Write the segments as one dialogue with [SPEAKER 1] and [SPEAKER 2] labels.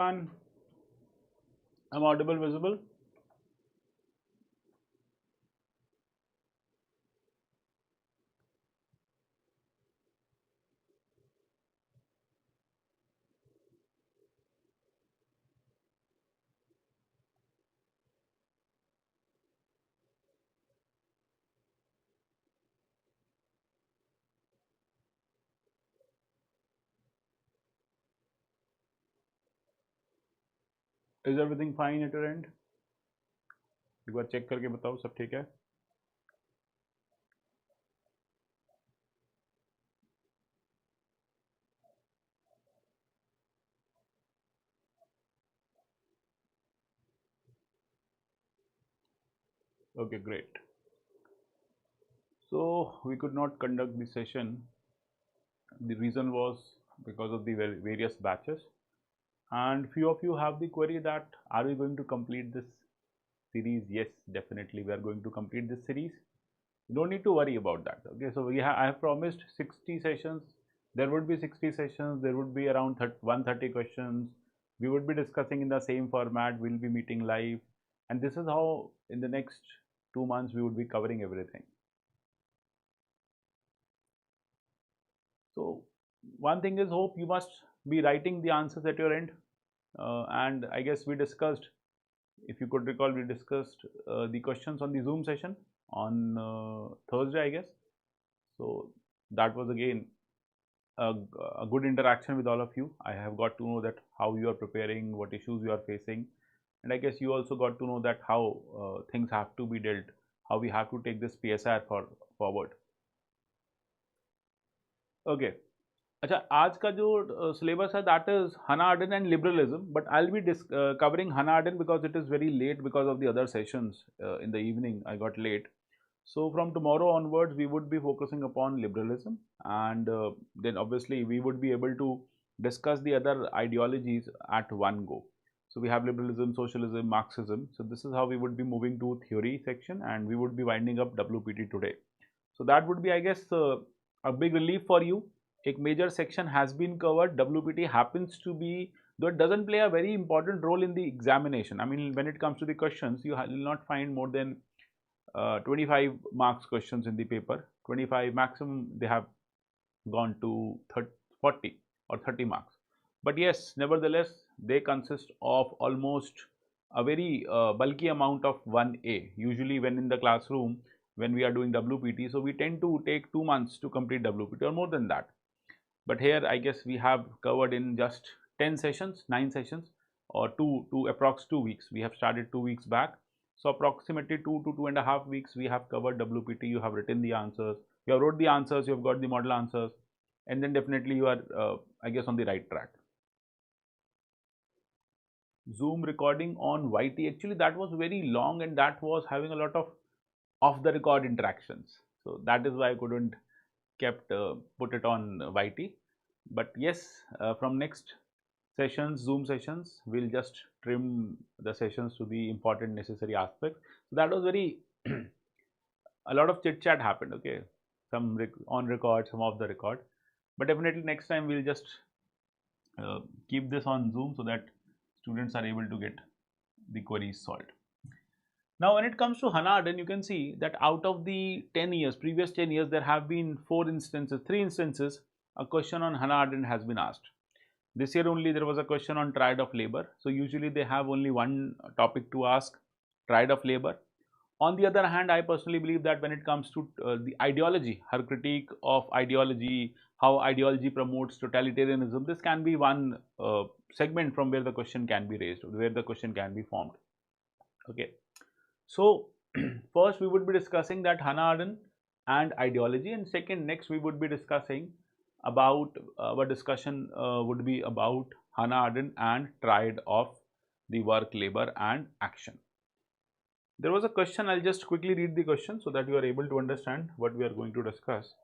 [SPEAKER 1] I'm audible, visible. Is everything fine at your end? एक बार check करके बताओ सब ठीक है. Okay, great. So we could not conduct the session. The reason was because of the various batches, and few of you have the query that are we going to complete this series? Yes, definitely we are going to complete this series. You don't need to worry about that. Okay, so I have promised 60 sessions. There would be 60 sessions. There would be around 130 questions. We would be discussing in the same format. We'll be meeting live, and this is how in the next 2 months we would be covering everything. So one thing is, hope you must be writing the answers at your end. And I guess we discussed, if you could recall, we discussed the questions on the Zoom session on Thursday, I guess. So that was again a, a good interaction with all of you. I have got to know that how you are preparing, what issues you are facing, and I guess you also got to know that how things have to be dealt, how we have to take this PSIR forward. Okay. अच्छा, आज का जो syllabus है, that is Hannah Arendt and liberalism, but I'll be covering Hannah Arendt because it is very late because of the other sessions in the evening. I got late. So from tomorrow onwards, we would be focusing upon liberalism, and then obviously we would be able to discuss the other ideologies at one go. So we have liberalism, socialism, Marxism. So this is how we would be moving to theory section, and we would be winding up WPT today. So that would be, I guess, a big relief for you. A major section has been covered. WPT happens to be, though it doesn't play a very important role in the examination. I mean, when it comes to the questions, you will not find more than 25 marks questions in the paper. 25 maximum, they have gone to 30, 40 or 30 marks. But yes, nevertheless, they consist of almost a very bulky amount of 1A. Usually when in the classroom, when we are doing WPT, so we tend to take 2 months to complete WPT or more than that. But here, I guess we have covered in just 10 sessions, 9 sessions, or approx 2 weeks. We have started 2 weeks back. So approximately 2 to 2.5 weeks, we have covered WPT. You have written the answers, you have wrote the answers, you have got the model answers, and then definitely you are, I guess, on the right track. Zoom recording on YT, actually that was very long and that was having a lot of off the record interactions. So that is why I couldn't kept put it on YT. But yes, from next sessions, Zoom sessions, we'll just trim the sessions to the important necessary aspects. So that was very a lot of chit chat happened. Okay, some on record, some off the record, but definitely next time we'll just keep this on Zoom so that students are able to get the queries solved. Now, when it comes to Hannah Arendt, you can see that out of the 10 years, previous 10 years, there have been 3 instances, a question on Hannah Arendt has been asked. This year only there was a question on triad of labor. So usually they have only one topic to ask, triad of labor. On the other hand, I personally believe that when it comes to the ideology, her critique of ideology, how ideology promotes totalitarianism, this can be one segment from where the question can be raised, where the question can be formed. Okay. So first we would be discussing that Hannah Arendt and ideology, and second, next we would be discussing about our discussion would be about Hannah Arendt and triad of the work, labor and action. There was a question, I'll just quickly read the question so that you are able to understand what we are going to discuss.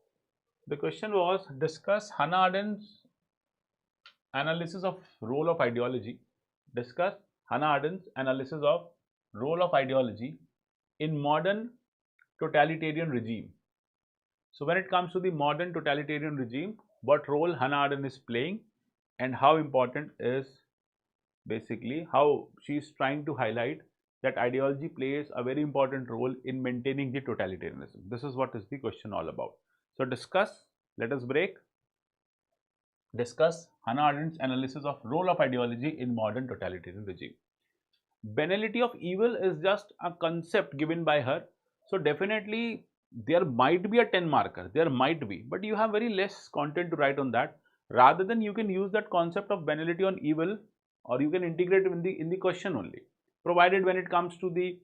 [SPEAKER 1] The question was, discuss Hannah Arendt's analysis of role of ideology. Discuss Hannah Arendt's analysis of role of ideology in modern totalitarian regime. So when it comes to the modern totalitarian regime, what role Hannah Arendt is playing and how important is basically how she's trying to highlight that ideology plays a very important role in maintaining the totalitarianism. This is what is the question all about. So discuss, let us break. Discuss Hannah Arendt's analysis of role of ideology in modern totalitarian regime. Banality of evil is just a concept given by her. So definitely there might be a 10 marker, there might be, but you have very less content to write on that. Rather than you can use that concept of banality on evil, or you can integrate in the question only. Provided when it comes to the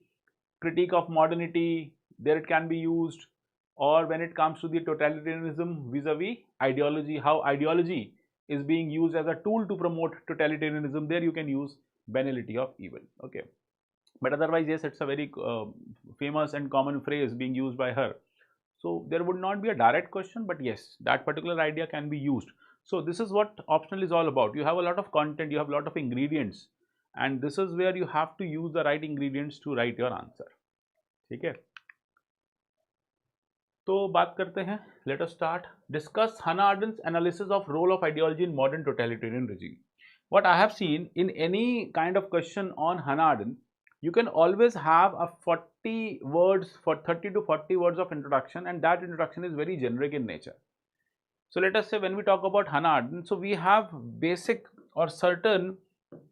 [SPEAKER 1] critique of modernity, there it can be used, or when it comes to the totalitarianism vis-a-vis ideology, how ideology is being used as a tool to promote totalitarianism, there you can use banality of evil. Okay, but otherwise yes, it's a very famous and common phrase being used by her. So there would not be a direct question, but yes, that particular idea can be used. So this is what optional is all about. You have a lot of content, you have a lot of ingredients, and this is where you have to use the right ingredients to write your answer. ठीक है, तो बात करते हैं. Let us start. Discuss Hannah Arendt's analysis of role of ideology in modern totalitarian regime. What I have seen in any kind of question on Hannah Arendt, you can always have a 40 words, for 30 to 40 words of introduction, and that introduction is very generic in nature. So let us say when we talk about Hannah Arendt, so we have basic or certain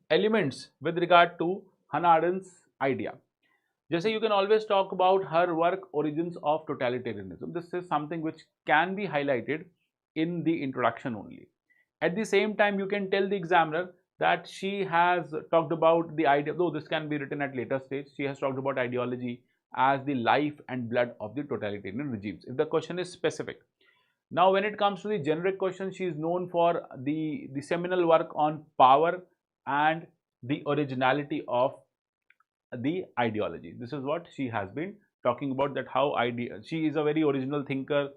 [SPEAKER 1] elements with regard to Hannah Arendt's idea. जैसे you can always talk about her work Origins of Totalitarianism. This is something which can be highlighted in the introduction only. At the same time, you can tell the examiner that she has talked about the idea, though this can be written at later stage, she has talked about ideology as the life and blood of the totalitarian regimes, if the question is specific. Now, when it comes to the generic question, she is known for the seminal work on power and the originality of the ideology. This is what she has been talking about, that how she is a very original thinker.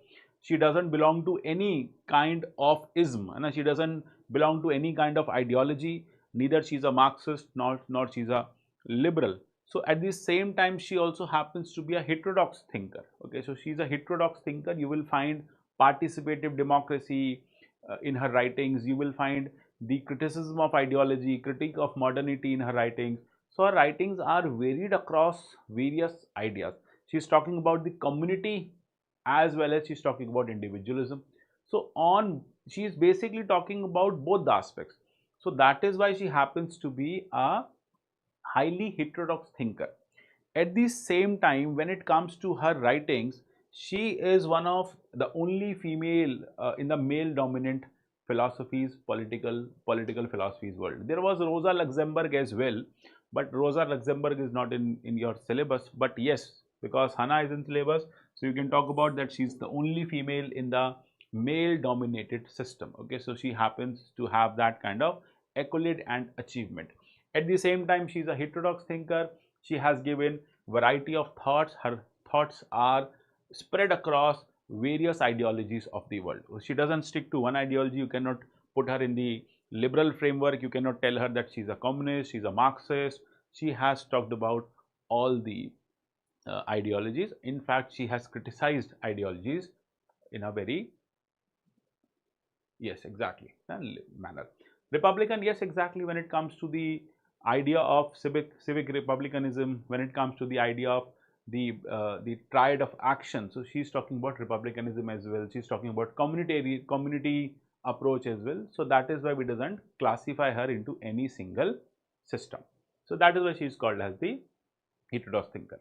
[SPEAKER 1] She doesn't belong to any kind of ism, and she doesn't belong to any kind of ideology. Neither she's a Marxist nor she's a liberal. So at the same time, she also happens to be a heterodox thinker. Okay, so she's a heterodox thinker. You will find participative democracy in her writings. You will find the criticism of ideology, critique of modernity in her writings. So her writings are varied across various ideas. She's talking about the community as well as she's talking about individualism. So she's basically talking about both the aspects. So that is why she happens to be a highly heterodox thinker. At the same time, when it comes to her writings, she is one of the only female in the male dominant philosophies, political philosophies world. There was Rosa Luxemburg as well, but Rosa Luxemburg is not in your syllabus. But yes, because Hannah is in syllabus, so you can talk about that she's the only female in the male dominated system. Okay, so she happens to have that kind of accolade and achievement. At the same time, she's a heterodox thinker. She has given variety of thoughts. Her thoughts are spread across various ideologies of the world. She doesn't stick to one ideology. You cannot put her in the liberal framework. You cannot tell her that she's a communist, she's a Marxist. She has talked about all the ideologies. In fact, she has criticized ideologies in a very, yes, exactly, manner. Republican, yes, exactly, when it comes to the idea of civic republicanism, when it comes to the idea of the triad of action. So she's talking about republicanism as well. She's talking about community approach as well. So that is why we doesn't classify her into any single system. So that is why she is called as the heterodox thinker.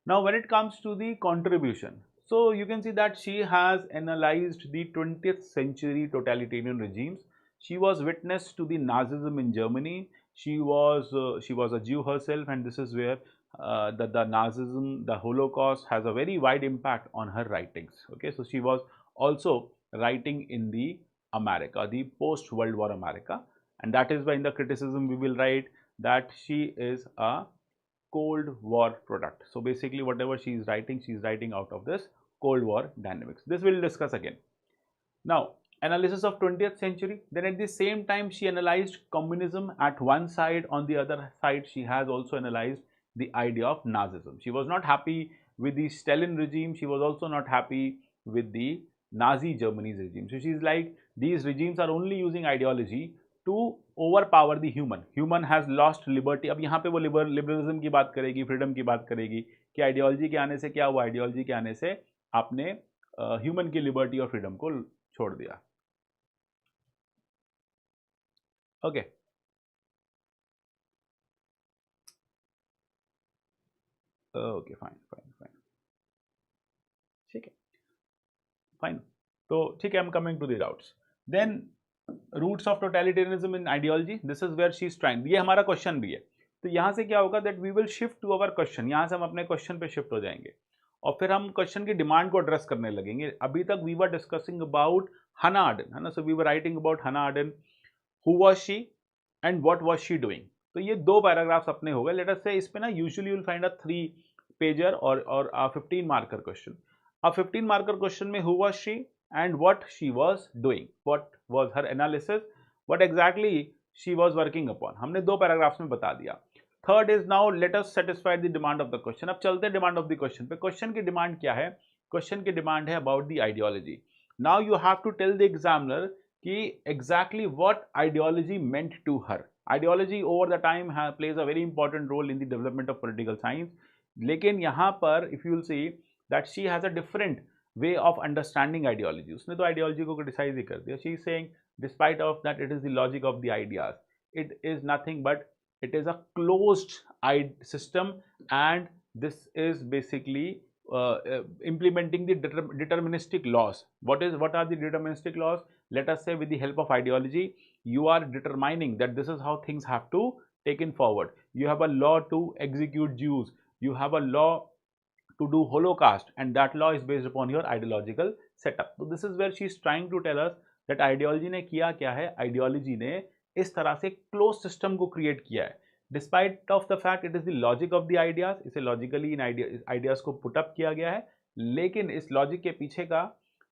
[SPEAKER 1] Now, when it comes to the contribution, so you can see that she has analyzed the 20th century totalitarian regimes. She was witness to the Nazism in Germany. She was a Jew herself, and this is where the Nazism, the Holocaust has a very wide impact on her writings. Okay, so she was also writing in the America, the post-World War America, and that is why in the criticism we will write that she is a Cold War product. So basically whatever she is writing out of this Cold War dynamics. This we will discuss again. Now, analysis of 20th century. Then at the same time she analyzed communism at one side. On the other side, she has also analyzed the idea of Nazism. She was not happy with the Stalin regime. She was also not happy with the Nazi Germany's regime. So she's like, these regimes are only using ideology to overpower the human, human has lost liberty. अब यहाँ पे वो liberalism की बात करेगी, freedom की बात करेगी कि आइडियोलॉजी के आने से क्या हुआ, आइडियोलॉजी के आने से आपने ह्यूमन की लिबर्टी और फ्रीडम को छोड़ दिया। Okay okay fine fine fine, ठीक है फाइन। तो ठीक है, I am coming to the doubts. Then roots of totalitarianism in ideology, this is where she is trying, ये हमारा क्वेश्चन भी है। तो यहाँ से क्या होगा that we will shift to our question, यहाँ से हम अपने क्वेश्चन पे शिफ्ट हो जाएंगे और फिर हम क्वेश्चन की डिमांड को एड्रेस करने लगेंगे। अभी तक we were discussing about Hannah आर्डन, है ना, so we were writing about Hannah आर्डन, who was she and what was she doing. तो ये दो पैराग्राफ्स अपने हो गए। लेट अस से इस पे ना usually you will find a 3 pager और 15 मार्कर क्वेश्चन। अब 15 मार्कर क्वेश्चन में who was she and what she was doing, what was her analysis, what exactly she was working upon, हमने दो पैराग्राफ्स में बता दिया। Third is now let us satisfy the demand of the question. अब चलते हैं demand of the question पे। Question की डिमांड क्या है? क्वेश्चन की डिमांड है about the ideology. Now you have to tell the examiner कि exactly what ideology meant to her. Ideology over the time plays a very important role in the development of political science, लेकिन यहाँ पर if you will see that she has a different way of understanding ideology. उसने तो ideology को criticise ही कर दिया। She is saying despite of that it is the logic of the ideas, it is nothing but it is a closed system, and this is basically implementing the deterministic laws. What are the deterministic laws? Let us say with the help of ideology you are determining that this is how things have to taken forward. You have a law to execute Jews, you have a law to do Holocaust, and that law is based upon your ideological setup. So this is where she is trying to tell us that ideology ने किया क्या है, ideology ने इस तरह से close system को create किया है। Despite of the fact it is the logic of the ideas, इसे लॉजिकली इन आइडियाज को पुट अप किया गया है, लेकिन इस लॉजिक के पीछे का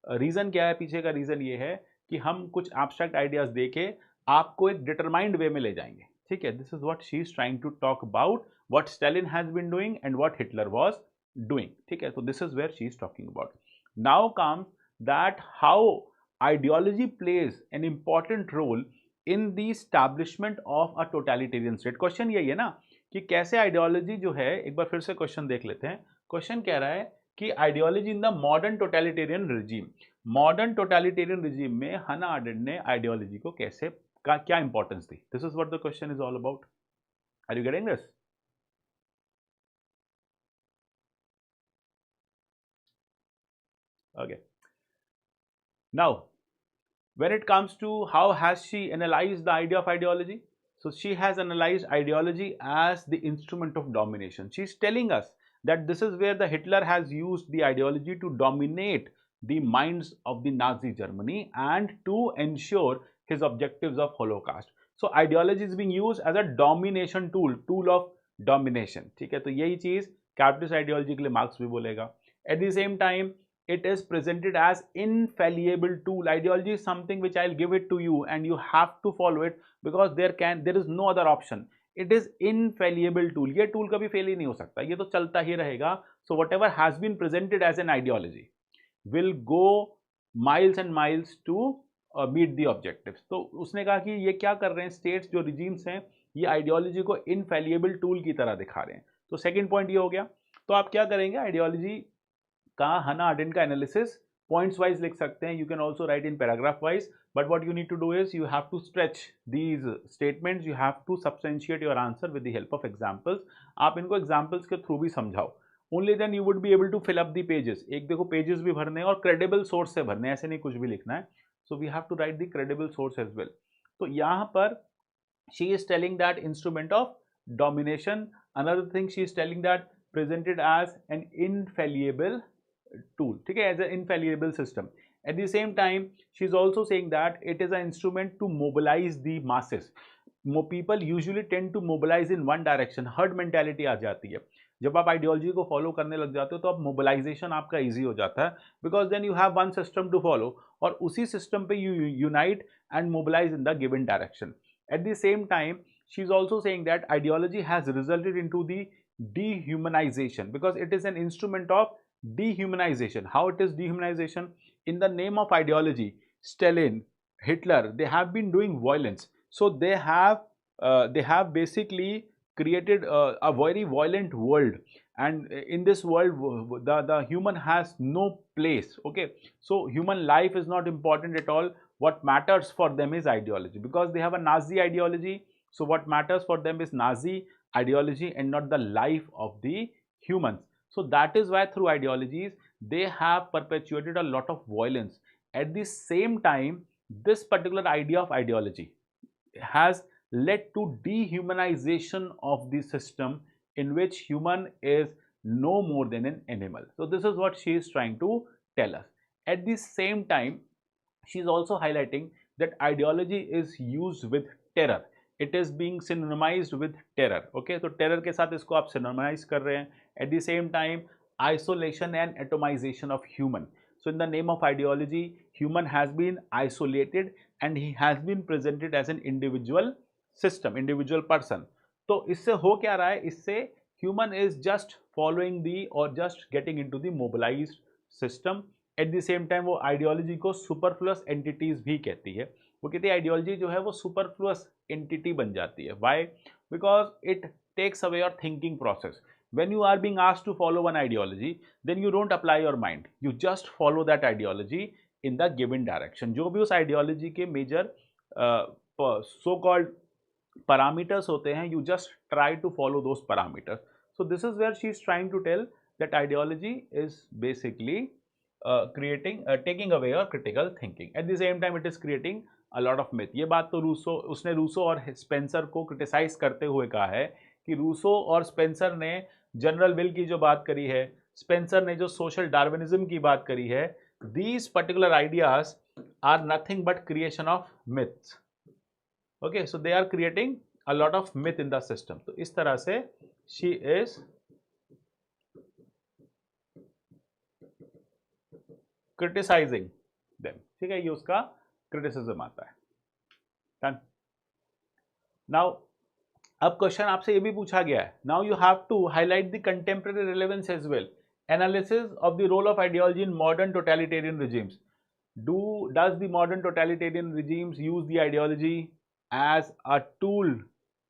[SPEAKER 1] रीजन क्या है? पीछे का रीजन ये है कि हम कुछ एब्स्ट्रैक्ट आइडियाज देके आपको एक डिटरमाइंड वे में ले जाएंगे। ठीक है, this is what she is trying to talk about, what Stalin has been doing and what Hitler was doing. ठीक है, तो this is where she is talking about. Now comes that how ideology plays an important role in the establishment of a totalitarian state. Question यही है ना कि कैसे ideology जो है, एक बार फिर से क्वेश्चन देख लेते हैं। क्वेश्चन कह रहा है कि ideology in the modern totalitarian regime, modern totalitarian regime में हना आर्डेंट ने आइडियोलॉजी को कैसे क्या इंपॉर्टेंस दी। This is what the question is all about. Are you getting this? Okay, now when it comes to how has she analyzed the idea of ideology, so she has analyzed ideology as the instrument of domination. She is telling us that this is where the Hitler has used the ideology to dominate the minds of the Nazi Germany and to ensure his objectives of Holocaust. So ideology is being used as a domination tool of domination. ठीक है, तो यही चीज capitalist ideology के लिए marks भी बोलेगा। Eight the same time it is presented as infallible tool. Ideology is something which I'll give it to you and you have to follow it because there is no other option. It is infallible tool. ये tool कभी fail ही नहीं हो सकता, ये तो चलता ही रहेगा। So whatever has been presented as an ideology will go miles and miles to meet the objectives. तो उसने कहा कि ये क्या कर रहे हैं स्टेट्स, जो रिजीम्स हैं, ये आइडियोलॉजी को इनफेलिएबल टूल की तरह दिखा रहे हैं। तो सेकेंड पॉइंट ये हो गया। तो आप क्या करेंगे, आइडियोलॉजी का हना आर्डेंट का एनालिसिस पॉइंट्स वाइज लिख सकते हैं। You can also write in paragraph wise, but what you need to do is you have to stretch these statements, you have to substantiate your answer with the help of examples. आप इनको examples के through भी समझाओ, only then you would be able to fill up the pages. एक देखो pages भी भरने हैं और क्रेडिबल सोर्स से भरने हैं, ऐसे नहीं कुछ भी लिखना है। So we have to write the credible source as well. तो यहाँ पर she is telling that instrument of domination, another thing she is telling that presented as an infallible tool, ठीक है, as an infallible system. At the same time, she is also saying that it is an instrument to mobilize the masses. People usually tend to mobilize in one direction. herd mentality आ जाती है। जब आप ideology को follow करने लग जाते हो तो अब मोबिलाइजेशन आपका इजी हो जाता है, because then you have one system to follow और उसी सिस्टम पे you unite and mobilise in the given direction. At the same time she is also saying that ideology has resulted into the dehumanization because it is an instrument of dehumanization. How it is dehumanization? In the name of ideology, Stalin, Hitler, they have been doing violence. So they have basically created a very violent world, and in this world the human has no place. Okay, so human life is not important at all. What matters for them is ideology, because they have a Nazi ideology. So what matters for them is Nazi ideology and not the life of the humans. So that is why through ideologies they have perpetuated a lot of violence. At the same time, this particular idea of ideology has led to dehumanization of the system, in which human is no more than an animal. So this is what she is trying to tell us. At the same time, she is also highlighting that ideology is used with terror. It is being synonymized with terror. Okay, तो terror के साथ इसको आप synonymize कर रहे हैं. At the same time, isolation and atomization of human. So in the name of ideology, human has been isolated and he has been presented as an individual system, individual person. तो इससे हो क्या रहा है? इससे human is just following the or just getting into the mobilized system. Eight the same time वो ideology को superfluous entities भी कहती है. वो कहती है आइडियोलॉजी जो है वो सुपरफ्लुअस एंटिटी बन जाती है. Why? Because it takes away your thinking process. when you are being asked to follow one ideology, then you don't apply your mind, you just follow that ideology in the given direction. जो भी उस ideology के major so called parameters होते हैं, you just try to follow those parameters. So this is where she is trying to tell that ideology is basically taking away your critical thinking. At the same time, it is creating a lot of myth. ये बात तो उसने Rousseau और Spencer को criticise करते हुए कहा है कि रूसो और स्पेंसर ने जनरल विल की जो बात करी है, स्पेंसर ने जो सोशल डार्विनिज्म की बात करी है, these particular ideas are nothing but creation of myths. Okay, so they are creating a lot of myth in the system. तो इस तरह से she is criticizing them. ठीक है, ये उसका criticism आता है. Done. Now, अब क्वेश्चन आपसे ये भी पूछा गया है. Now you have to highlight the contemporary relevance as well. Analysis of the role of ideology in modern totalitarian regimes. Does the modern totalitarian regimes use the ideology as a tool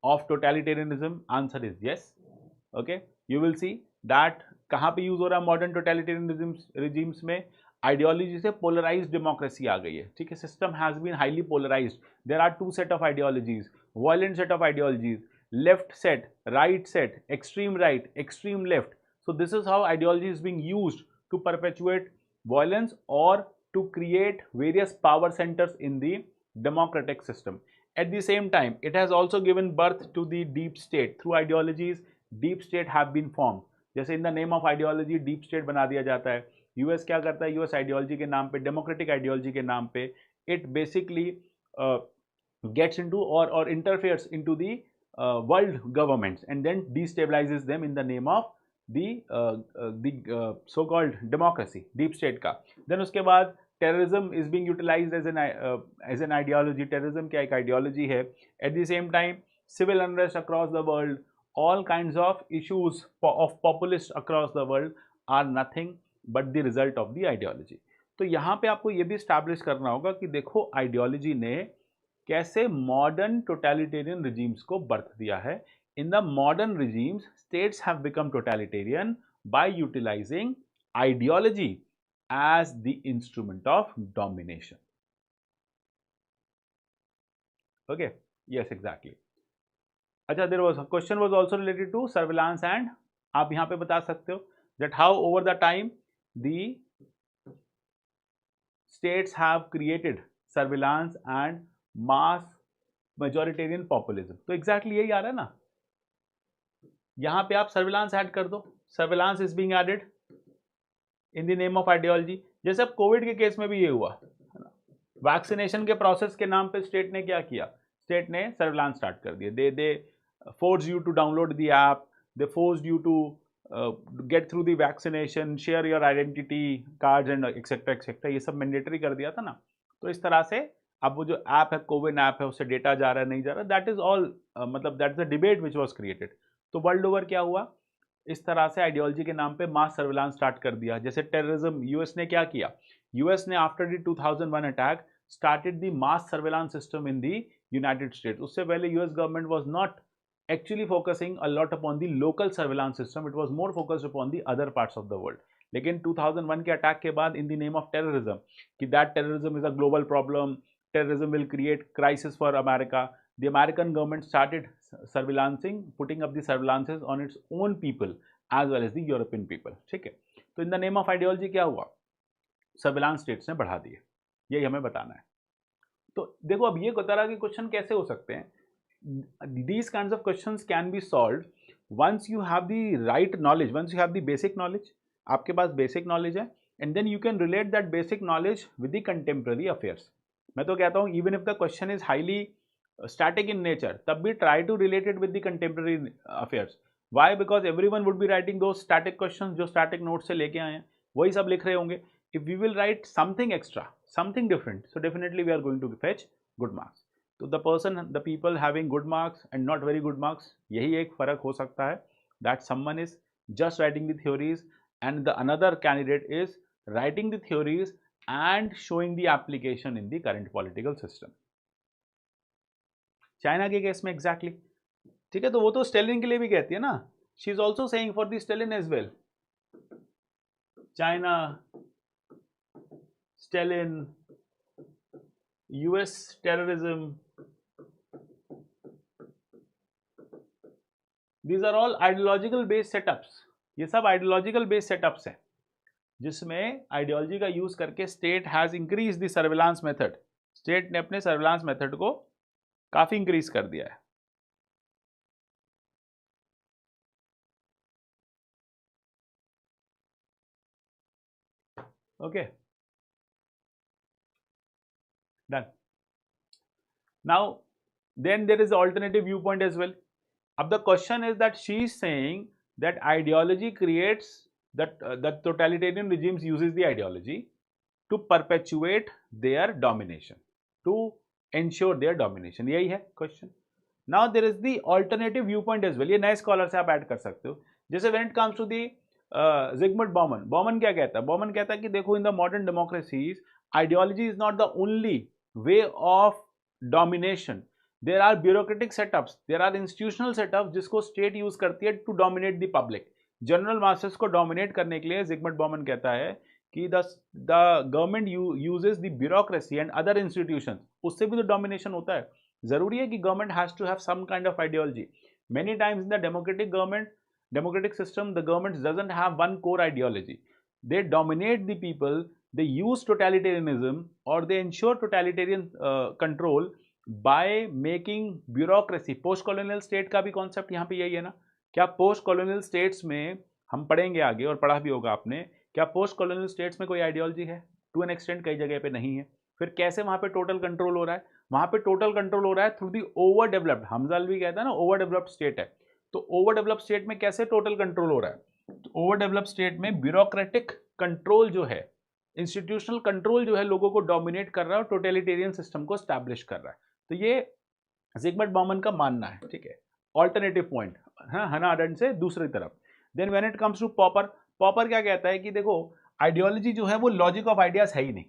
[SPEAKER 1] of totalitarianism? Answer is yes. Okay, you will see that कहाँ पे use हो रहा है modern totalitarian regimes में? Ideology से polarised democracy आ गई है. ठीक है, system has been highly polarised. There are two set of ideologies, violent set of ideologies, left set, right set, extreme right, extreme left. So this is how ideology is being used to perpetuate violence or to create various power centers in the democratic system. At the same time, it has also given birth to the deep state. Through ideologies, deep state have been formed. जैसे in the name of ideology deep state बना दिया जाता है. US क्या करता है? US ideology के नाम पे, डेमोक्रेटिक आइडियोलॉजी के नाम पे, it basically gets into or interferes into the world governments and then destabilizes them in the name of the so-called democracy, deep state का. Then उसके बाद terrorism is being utilized as an ideology. Terrorism क्या एक ideology है. At the same time, civil unrest across the world, all kinds of issues of populists across the world are nothing but the result of the ideology. तो यहाँ पे आपको ये भी establish करना होगा कि देखो ideology ने कैसे modern totalitarian regimes को birth दिया है. In the modern regimes, states have become totalitarian by utilizing ideology as the instrument of domination. Okay, yes, exactly. अच्छा, there was a question was also related to surveillance, and आप यहाँ पे बता सकते हो that how over the time the states have created surveillance and mass majoritarian populism. तो exactly यही आ रहा है ना. यहाँ पे आप सर्विलांस ऐड कर दो. Surveillance is being added in the name of ideology. जैसे अब कोविड के केस में भी ये हुआ, वैक्सीनेशन के प्रोसेस के नाम पे स्टेट ने क्या किया? स्टेट ने सर्विलांस स्टार्ट कर दिया. They force you to download the app, they force you to get through the vaccination, share your identity cards and etcetera etcetera. ये सब मैंडेटरी कर दिया था ना. तो इस तरह से अब वो जो ऐप है, कोविन ऐप है, उससे डेटा जा रहा है नहीं जा रहा, दैट इज ऑल मतलब that is the debate which was created. तो वर्ल्ड ओवर क्या हुआ? इस तरह से आइडियोलॉजी के नाम पे मास सर्विलांस स्टार्ट कर दिया. जैसे टेररिज्म, यूएस ने क्या किया? यूएस ने after the 2001 attack started the mass surveillance system in the United states. उससे पहले US government was not actually focusing a lot upon the local surveillance system. It was more focused upon the other parts of the world. लेकिन 2001 के attack के बाद in the name of terrorism कि that terrorism is a global problem, terrorism will create crisis for America, the American government started surveillancing, putting up the surveillances on its own people as well as the European people. ठीक है. तो in the name of ideology क्या हुआ? Surveillance states ने बढ़ा दिए. यही हमें बताना है. तो देखो अब ये तरह के क्वेश्चन कैसे हो सकते हैं. These kinds of questions can be solved once you have the right knowledge, once you have the basic knowledge. आपके पास basic knowledge है and then you can relate that basic knowledge with the contemporary affairs. मैं तो कहता हूँ even if the question is highly static in nature, तब भी try to relate it with the contemporary affairs. Why? Because everyone would be writing those static questions जो static notes से लेके आए हैं, वही सब लिख रहे होंगे. If we will write something extra, something different, so definitely we are going to fetch good marks. तो the people having good marks and not very good marks, यही एक फर्क हो सकता है. That someone is just writing the theories and the another candidate is writing the theories and showing the application in the current political system. China के case में exactly, ठीक है. तो वो तो स्टेलिन के लिए भी कहती है ना. She is also saying for the Stalin as well. China, Stalin, US terrorism. These are all ideological based setups. ये सब ideological based setups हैं जिसमें ideology का use करके state has increased the surveillance method. State ने अपने surveillance method को काफी increase कर दिया है. Okay. Done. Now, then there is alternative viewpoint as well. अब the question is that she is saying that ideology creates that totalitarian regimes uses the ideology to perpetuate their domination, to ensure their domination. यही है question. Now there is the alternative viewpoint as well. ये नए scholar से आप add कर सकते हो. जैसे when it comes to the Zygmunt Bauman. Bauman क्या कहता है? Bauman कहता है कि देखो in the modern democracies, ideology is not the only way of domination. There are bureaucratic setups, there are institutional setups जिसको state use करती है to dominate the public. General masses को dominate करने के लिए Zygmunt Bauman कहता है कि the government uses the bureaucracy and other institutions. उससे भी तो domination होता है. जरूरी है कि government has to have some kind of ideology. Many times in the democratic system, the government doesn't have one core ideology. They dominate the people, they use totalitarianism or they ensure totalitarian control by making bureaucracy. Post colonial state का भी concept यहाँ पे यही है ना. क्या post colonial states में हम पढ़ेंगे आगे और पढ़ा भी होगा आपने, क्या पोस्ट कॉलोनियल स्टेट्स में कोई आइडियोलॉजी है? टू एन एक्सटेंट कई जगह पे नहीं है. फिर कैसे वहाँ पे टोटल कंट्रोल हो रहा है? वहाँ पे टोटल कंट्रोल हो रहा है through the over developed. Hamza भी कहता है ना ओवर डेवलप्ड स्टेट है. तो ओवर डेवलप्ड स्टेट में कैसे टोटल कंट्रोल हो रहा है? तो ओवर डेवलप्ड स्टेट में ब्यूरोक्रेटिक कंट्रोल जो है, इंस्टीट्यूशनल कंट्रोल जो है, लोगों को डोमिनेट कर रहा है और टोटलिटेरियन सिस्टम को स्टैब्लिश कर रहा है. तो ये जिगमंट बॉमन का मानना है. ठीक है. ऑल्टरनेटिव पॉइंट हना अरेंट से दूसरी तरफ. Then when it comes to Popper क्या कहता है कि देखो आइडियोलॉजी जो है वो लॉजिक ऑफ आइडियाज है ही नहीं.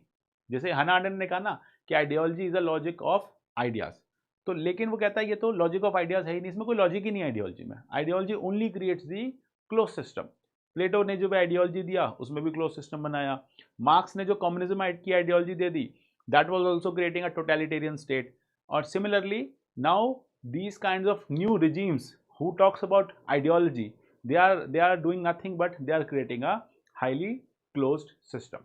[SPEAKER 1] जैसे हना अरेंट ने कहा ना कि ideology is a logic of ideas, तो लेकिन वो कहता है ये तो लॉजिक ऑफ आइडियाज है ही नहीं, इसमें कोई लॉजिक ही नहीं आइडियोलॉजी में. आइडियोलॉजी ओनली क्रिएट्स दी क्लोज सिस्टम. प्लेटो ने जो आइडियोलॉजी दिया उसमें भी क्लोज सिस्टम बनाया. मार्क्स ने जो कम्युनिज्म की ideology they the, that was also creating a totalitarian state. Or similarly, now these kinds of new regimes who talks about ideology, they are doing nothing but they are creating a highly closed system.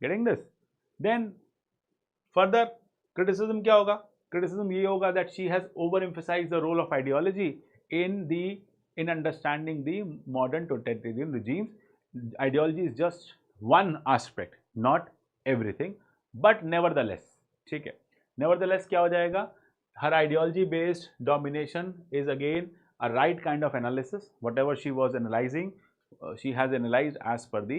[SPEAKER 1] Getting this? Then further criticism क्या होगा? Criticism ये होगा that she has overemphasized the role of ideology in understanding the modern totalitarian regimes. Ideology is just one aspect, not everything, but nevertheless. ठीक है. Nevertheless क्या हो जाएगा? Her ideology based domination is again a right kind of analysis. Whatever she was analyzing, she has analyzed as per the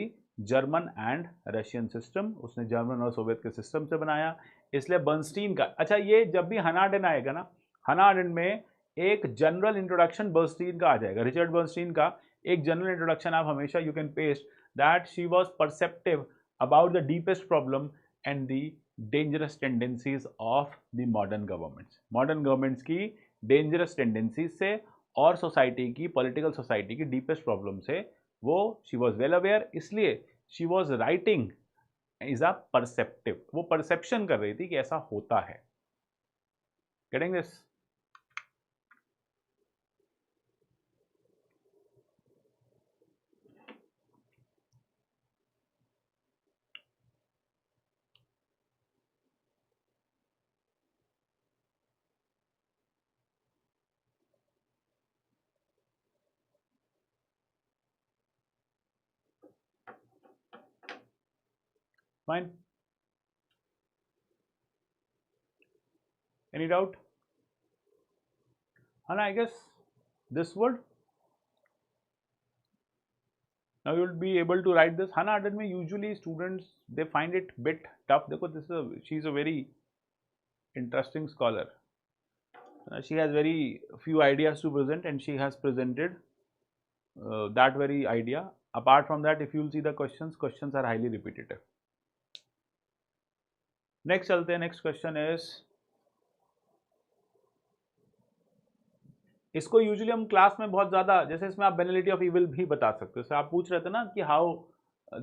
[SPEAKER 1] German and Russian system. उसने German और Soviet के system से बनाया. इसलिए बर्नस्टीन का, अच्छा ये जब भी हना अरेंट आएगा ना, हना अरेंट में एक जनरल इंट्रोडक्शन बर्नस्टीन का आ जाएगा. रिचर्ड बर्नस्टीन का एक जनरल इंट्रोडक्शन आप हमेशा you can paste that she was perceptive about the deepest problem and the dangerous tendencies of the modern governments. Modern governments की dangerous tendencies से और सोसाइटी की, पॉलिटिकल सोसाइटी की डीपेस्ट प्रॉब्लम से वो शी वॉज वेल अवेयर, इसलिए she was writing is a perceptive, वो perception कर रही थी कि ऐसा होता है. Getting this? Fine. Any doubt? And I guess this would, now you will be able to write this. Hannah Arendt में usually students they find it bit tough. देखो, this is she is a very interesting scholar. She has very few ideas to present, and she has presented that very idea. Apart from that, if you will see the questions are highly repetitive. Next चलते हैं. Next question is, इसको usually हम class में बहुत ज़्यादा, जैसे इसमें आप बेनिलिटी ऑफ इविल भी बता सकते हो. सो आप पूछ रहे थे ना कि how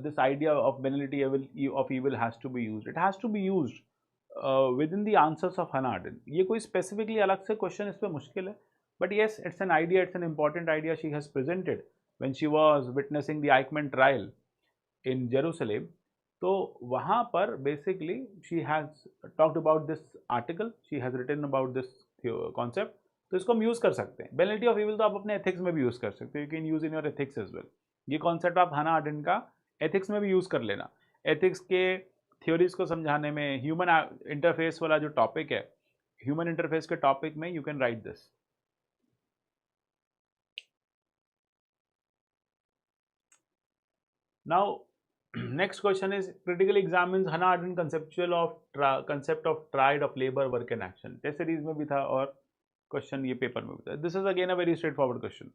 [SPEAKER 1] this idea of banality of evil has to be used. It has to be used with in the answers of Hannah Arendt. ये कोई स्पेसिफिकली अलग से क्वेश्चन इस पर मुश्किल है, but yes it's an idea, it's an important idea she has presented when she was witnessing the Eichmann trial in Jerusalem. तो वहाँ पर basically she has talked about this article, she has written about this concept. तो इसको हम use कर सकते हैं. बेनिलिटी of evil तो आप अपने एथिक्स में भी यूज़ कर सकते हो. You can use in your ethics as well. ये कॉन्सेप्ट आप हन्ना आरेंट का एथिक्स में भी यूज़ कर लेना. एथिक्स के थ्योरीज को समझाने में ह्यूमन इंटरफेस वाला जो टॉपिक है, ह्यूमन इंटरफेस के टॉपिक में you can write this. Now next question is critically examines Hannah Arendt concept of triad of labor, work and action. Test series में भी था और क्वेश्चन ये पेपर में भी था. This is again a very straight forward question.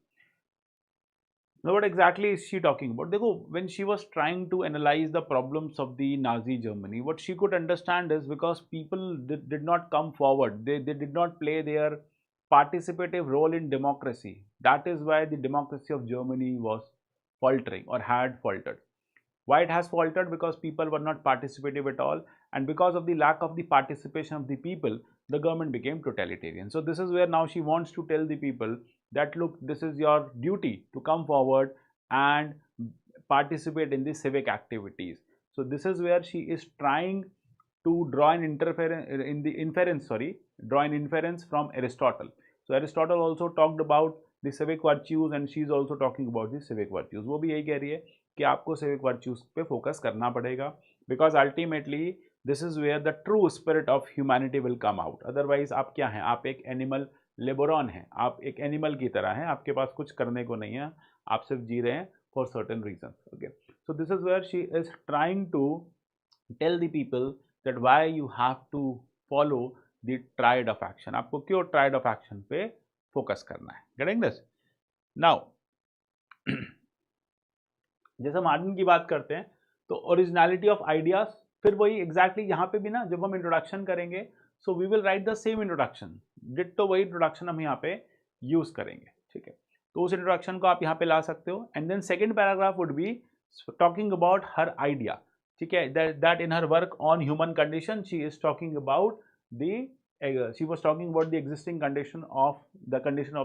[SPEAKER 1] Now what exactly is she talking about? देखो, when she was trying to analyze the problems of the Nazi Germany, what she could understand is because people did not come forward, they did not play their participative role in democracy. That is why the democracy of Germany was faltering or had faltered. Why it has faltered? Because people were not participative at all, and because of the lack of the participation of the people, the government became totalitarian. So this is where now she wants to tell the people that look, this is your duty to come forward and participate in the civic activities. So this is where she is trying to draw an inference from Aristotle. So Aristotle also talked about the civic virtues, and she is also talking about the civic virtues. वो भी यही कह रही है कि आपको civic virtues पे focus करना पड़ेगा, because ultimately this is where the true spirit of humanity will come out. Otherwise आप क्या हैं? आप एक animal लेबोरॉन हैं, आप एक एनिमल की तरह हैं, आपके पास कुछ करने को नहीं है, आप सिर्फ जी रहे हैं for certain reason. Okay, so this is where she is trying to tell the people that why you have to follow the triad of action. आपको क्यों ट्राइड ऑफ एक्शन पे फोकस करना है. Getting this? नाउ जैसे हम Ardern की बात करते हैं तो ओरिजिनलिटी ऑफ आइडियाज, फिर वही एग्जैक्टली यहाँ पे भी ना, जब हम इंट्रोडक्शन करेंगे so we will write the same introduction, ditto वही इंट्रोडक्शन हम यहाँ पे यूज करेंगे. ठीक है, तो उस इंट्रोडक्शन को आप यहाँ पे ला सकते हो. And then second paragraph would be talking about her idea. ठीक है, that in her work on human condition she is talking about she was talking about the existing condition of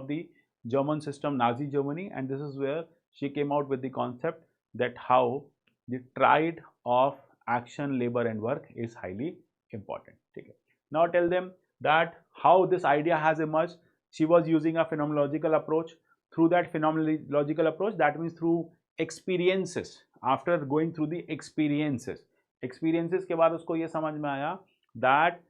[SPEAKER 1] the German system, Nazi Germany, and this is where she came out with the concept that how the triad of action, labor and work is highly important. Okay. Now tell them that how this idea has emerged. She was using a phenomenological approach. Through that phenomenological approach, that means through experiences, after going through the experiences के बाद उसको ये समझ में आया that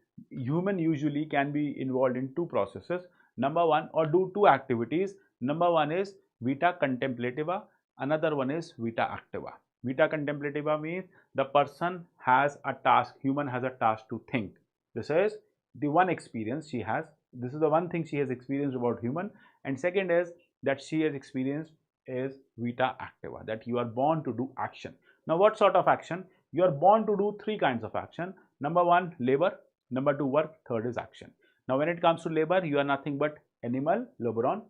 [SPEAKER 1] human usually can be involved in two processes. Number one, or do two activities. Number one is vita contemplativa, another one is vita activa. Vita contemplativa means the person has a task, human has a task to think. This is the one experience she has. This is the one thing she has experienced about human. And second is that she has experienced is vita activa, that you are born to do action. Now what sort of action? You are born to do three kinds of action. Number 1 labor, number 2 work, third is action. Now when it comes to labor, you are nothing but animal laboron.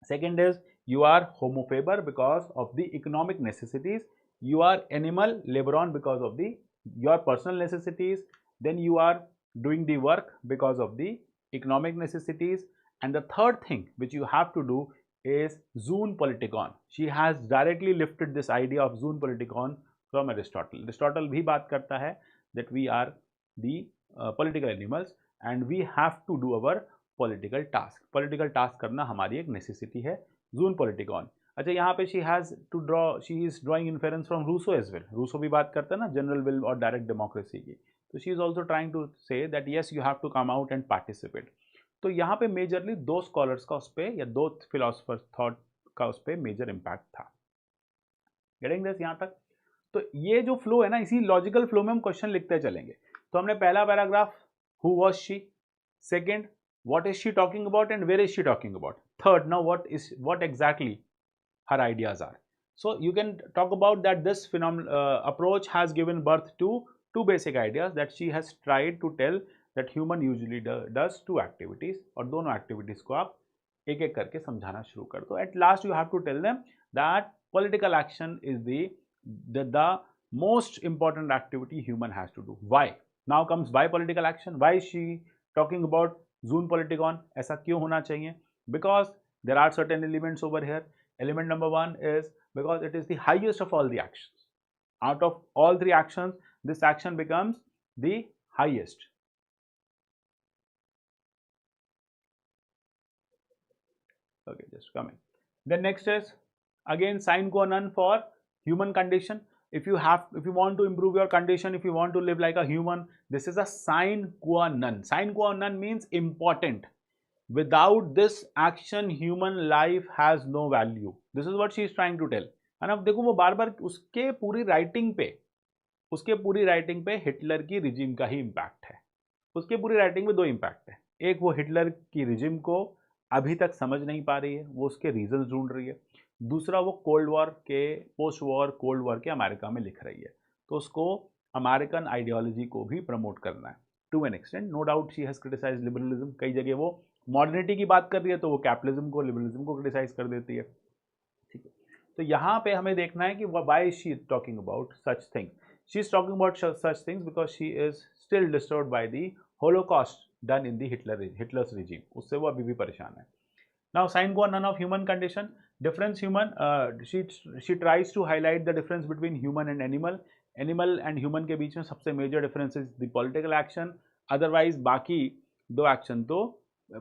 [SPEAKER 1] Second is you are homo faber because of the economic necessities. You are animal laboron because of the your personal necessities. Then you are doing the work because of the economic necessities. And the third thing which you have to do is zoon politikon. She has directly lifted this idea of zoon politikon from Aristotle. Aristotle भी बात करता है that we are the political animals and we have to do our political task. Political task करना हमारी एक necessity है. Zoon politikon. अच्छा यहाँ पे she is drawing inference from Rousseau as well. Rousseau भी बात करता है ना general will और direct democracy की. So she is also trying to say that yes you have to come out and participate. तो यहाँ पे मेजरली दो स्कॉलर्स का उस पर या दो फिलोसफर्स थॉट का उस पर मेजर इम्पैक्ट था. गेटिंग दिस यहाँ तक. तो ये जो फ्लो है ना, इसी लॉजिकल फ्लो में हम क्वेश्चन लिखते चलेंगे. तो हमने पहला paragraph who was she, second what is she talking about and where is she talking about, third now what exactly her ideas are. So you can talk about that this approach has given birth to two basic ideas that she has tried to tell that human usually does two activities और दोनों activities को आप एक एक करके समझाना शुरू कर दो. At last you have to tell them that political action is the most important activity human has to do. Why? Now comes why political action. Why is she talking about zoon politikon? ऐसा क्यों होना चाहिए? Because there are certain elements over here. Element number 1 is because it is the highest of all the actions. Out of all 3 actions, this action becomes the highest. Okay, just coming. Then next is again sine qua non for human condition. If you want to improve your condition, if you want to live like a human, this is a sine qua non. Sine qua non means important. Without this action, human life has no value. This is what she is trying to tell. And अब देखो वो बार बार उसके पूरी writing पे Hitler की regime का ही impact है. उसके पूरी राइटिंग में 2 इम्पैक्ट है. एक वो हिटलर की रिजिम को अभी तक समझ नहीं पा रही है, वो उसके रीजंस ढूंढ रही है. दूसरा वो कोल्ड वॉर के पोस्ट वॉर कोल्ड वॉर के अमेरिका में लिख रही है, तो उसको अमेरिकन आइडियोलॉजी को भी प्रमोट करना है to an extent. No doubt she has criticise liberalism. कई जगह वो मॉडर्निटी की बात कर रही है तो वो कैपिटलिज्म को लिबरलिज्म को क्रिटिसाइज कर देती है. ठीक है, तो यहाँ पे हमें देखना है कि why is she talking about such things. She is talking about such things because she is still disturbed by the Holocaust done in the Hitler's regime. उससे वो अभी भी परेशान है. Now sine qua non of human condition. Difference human, she tries to highlight the difference between human and animal. Animal and human के बीच में सबसे major difference is the political action. Otherwise बाकी 2 एक्शन तो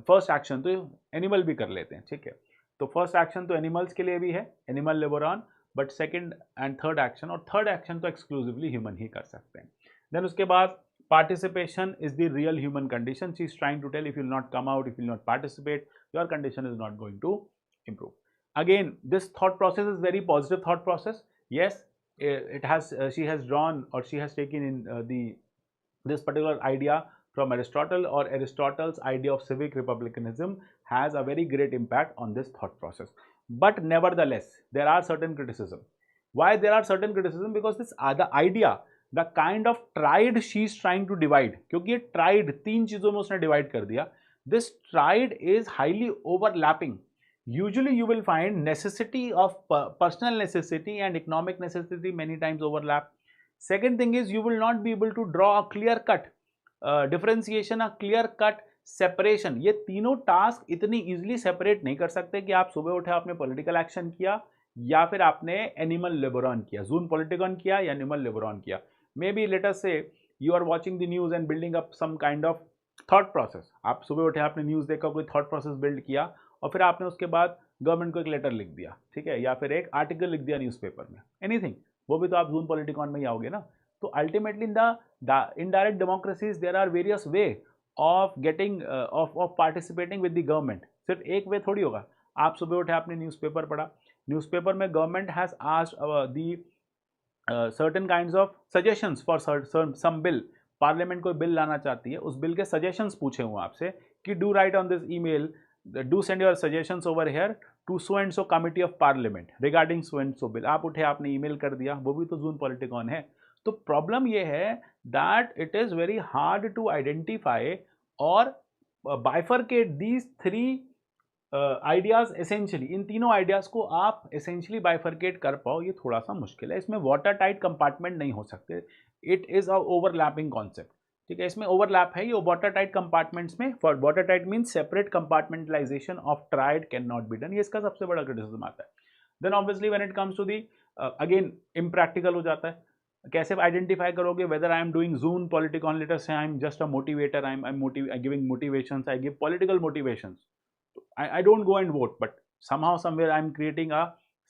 [SPEAKER 1] फर्स्ट एक्शन तो animal भी कर लेते हैं. ठीक है, तो फर्स्ट एक्शन तो एनिमल्स के लिए भी है, animal laborans, but second and third action, और थर्ड एक्शन तो एक्सक्लूसिवली ह्यूमन ही कर सकते हैं. देन उसके बाद participation is the real human condition. She is trying to tell if you will not come out, if you will not participate, your condition is not going to improve. Again, this thought process is very positive thought process. Yes, it has she has drawn or she has taken in this particular idea from Aristotle, or Aristotle's idea of civic republicanism has a very great impact on this thought process. But nevertheless, there are certain criticism. Why there are certain criticism? Because this the idea, the kind of triad she is trying to divide, क्योंकि ये triad 3 चीजों में उसने divide कर दिया. This triad is highly overlapping. Usually you will find necessity of personal necessity and economic necessity many times overlap. Second thing is you will not be able to draw a clear cut differentiation, a clear cut separation. ये तीनों task इतनी easily separate नहीं कर सकते कि आप सुबह उठे आपने political action किया या फिर आपने एनिमल लेबोरॉन किया, जून पॉलिटिकन किया या एनिमल लेबोरॉन किया. Maybe let us say you are watching the news and building up some kind of thought process. आप सुबह उठे आपने न्यूज़ देखा, कोई thought process build किया और फिर आपने उसके बाद गवर्नमेंट को एक लेटर लिख दिया, ठीक है, या फिर एक आर्टिकल लिख दिया न्यूज़पेपर में, एनीथिंग, वो भी तो आप जून पॉलिटिकॉन में ही आओगे ना. तो ultimately in the indirect democracies there are various way of getting of participating with the government. सिर्फ एक वे थोड़ी होगा. आप सुबह उठे आपने न्यूज़पेपर पढ़ा, न्यूज़पेपर में government has asked the certain kinds of suggestions for some bill. Parliament कोई बिल लाना चाहती है, उस बिल के सजेशंस पूछे हुए आपसे कि do write on this email, do send your suggestions over here to so and so committee of parliament regarding so and so bill. आप उठे आपने ईमेल कर दिया, वो भी तो जून पॉलिटिकॉन है. तो प्रॉब्लम ये है that it is very hard to identify or bifurcate these three ideas essentially, इन तीनों आइडियाज को आप एसेंशियली बाइफरकेट कर पाओ, ये थोड़ा सा मुश्किल है। इसमें वाटर टाइट कंपार्टमेंट नहीं हो सकते, it is a overlapping concept, ठीक है। इसमें ओवरलैप है, ये वाटर टाइट कंपार्टमेंट्स में, for water tight means separate compartmentalisation of triad can not be done, ये इसका सबसे बड़ा क्रिटिसिज्म आता है। Then obviously when it comes to the, again impractical हो जाता है। कैसे आइडेंटिफाई करोगे whether I am doing zoon politikon, later से I am just a motivator, I am giving motivations, I give political motivations, I don't go and vote, but somehow somewhere I'm creating a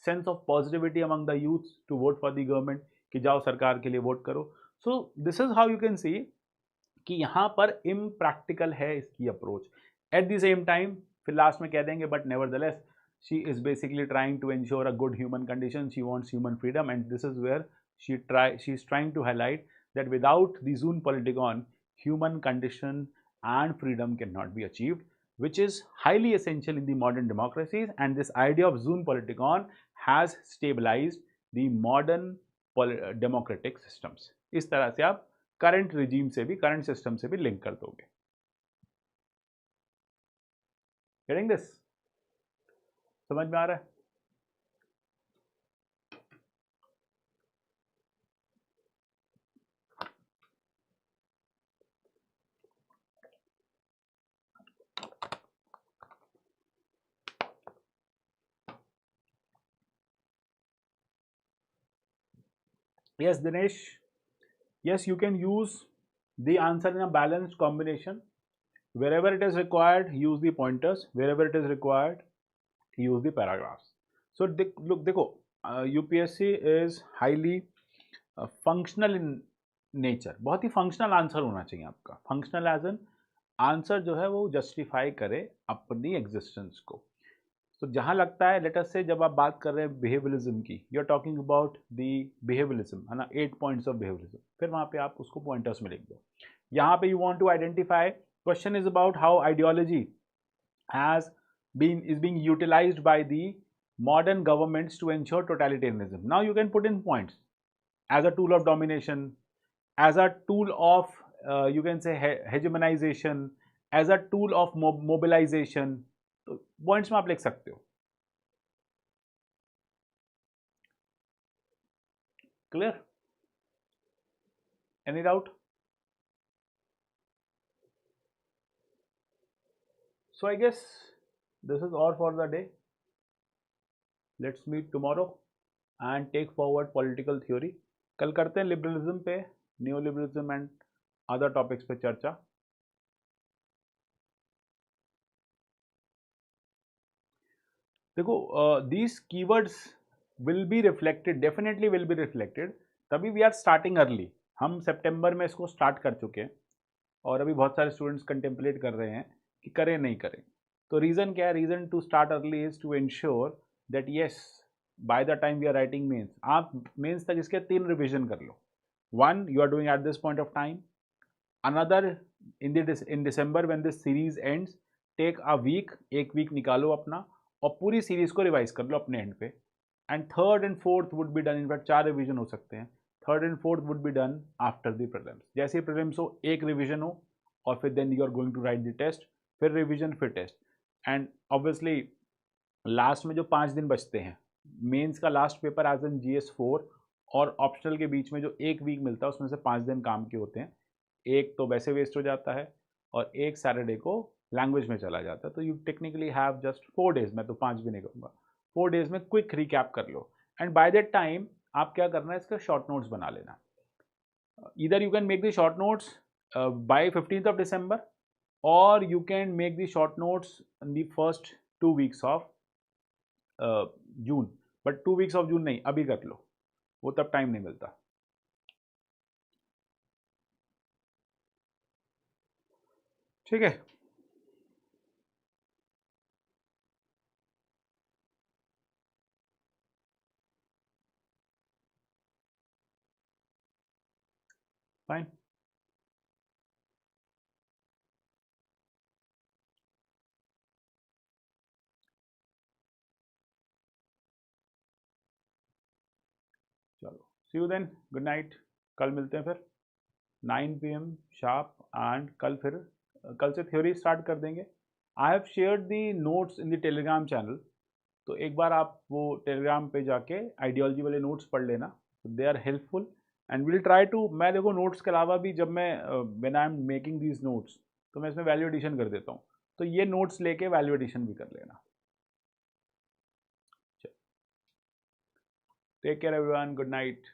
[SPEAKER 1] sense of positivity among the youth to vote for the government, कि जाओ सरकार के लिए vote करो। So this is how you can see कि यहाँ पर impractical है इसकी approach। At the same time फिर लास्ट में कह देंगे but nevertheless she is basically trying to ensure a good human condition, she wants human freedom, and this is where she is trying to highlight that without the Zoom Politicon, human condition and freedom cannot be achieved, which is highly essential in the modern democracies, and this idea of Zoom Politicon has stabilized the modern democratic systems। इस तरह से आप current regime से भी, current system से भी link कर दोगे। Getting this? समझ में आ रहा है? Yes, Dinesh. Yes, you can use the answer in a balanced combination. Wherever it is required, use the pointers. Wherever it is required, use the paragraphs. So look, देखो, UPSC is highly functional in nature, बहुत ही functional answer होना चाहिए आपका। Functional as an answer जो है वो justify करे अपनी एग्जिस्टेंस को। तो जहाँ लगता है, लेट अस से जब आप बात कर रहे हैं बिहेवियरिज्म की, you are talking about the behaviourism, है ना, 8 पॉइंट्स ऑफ बिहेवियरिज्म, फिर वहाँ पे आप उसको पॉइंटर्स में लिख दो। यहाँ पे you want to identify, question is about how ideology has been is being utilised by the modern governments to ensure totalitarianism. Now you can put in points as a tool of domination, as a tool of you can say hegemonization, as a tool of mobilization. तो points में आप लिख सकते हो। Clear? Any doubt? So I guess this is all for the day. Let's meet tomorrow and take forward political theory. कल करते हैं liberalism पे, new liberalism and other topics पे चर्चा। देखो, these keywords will be reflected, definitely will be reflected, तभी we are starting early. हम सितंबर में इसको स्टार्ट कर चुके हैं और अभी बहुत सारे स्टूडेंट्स कंटेम्पलेट कर रहे हैं कि करें नहीं करें। तो रीज़न क्या है? Reason to start early is to ensure that yes by the time we are writing mains, आप मेंस तक इसके 3 रिविजन कर लो। 1 you are doing at this point of time, another in December when this series ends, take a week, एक week निकालो अपना और पूरी सीरीज को रिवाइज कर लो अपने एंड पे। And third and fourth would be done, in fact 4 revision हो सकते हैं, third and fourth would be done after the prelims. जैसे ही प्रीलिम्स हो, एक रिविजन हो और फिर then you are going to write the test, फिर रिविजन, फिर टेस्ट। एंड ऑब्वियसली लास्ट में जो 5 दिन बचते हैं, मेंस का last paper as an GS4 और ऑप्शनल के बीच में जो एक वीक मिलता है उसमें से 5 दिन काम के होते हैं, एक तो वैसे वेस्ट हो जाता है और एक सैटरडे को लैंग्वेज में चला जाता है। तो you technically have just 4 days, मैं तो 5 भी नहीं कहूँगा, 4 डेज में क्विक रिकैप कर लो। एंड बाय दैट टाइम आप क्या करना है, इसका शॉर्ट नोट्स बना लेना। Either you can make the short notes by 15th of December or you can make the short notes in the first 2 weeks of June, but 2 weeks of June नहीं, अभी कर लो, वो तब टाइम नहीं मिलता। ठीक है, फाइन। चलो, सी यू देन, गुड नाइट, कल मिलते हैं फिर। 9 PM शार्प एंड कल से थ्योरी स्टार्ट कर देंगे। I have shared the notes in the Telegram channel, तो एक बार आप वो टेलीग्राम पे जाके आइडियोलॉजी वाले नोट्स पढ़ लेना, they are helpful and will try to. मैं देखो नोट्स के अलावा भी जब मैं when I am making these notes तो मैं इसमें वैल्यू एडिशन कर देता हूँ, तो ये नोट्स लेके वैल्यू एडिशन भी कर लेना। Take care everyone, good night.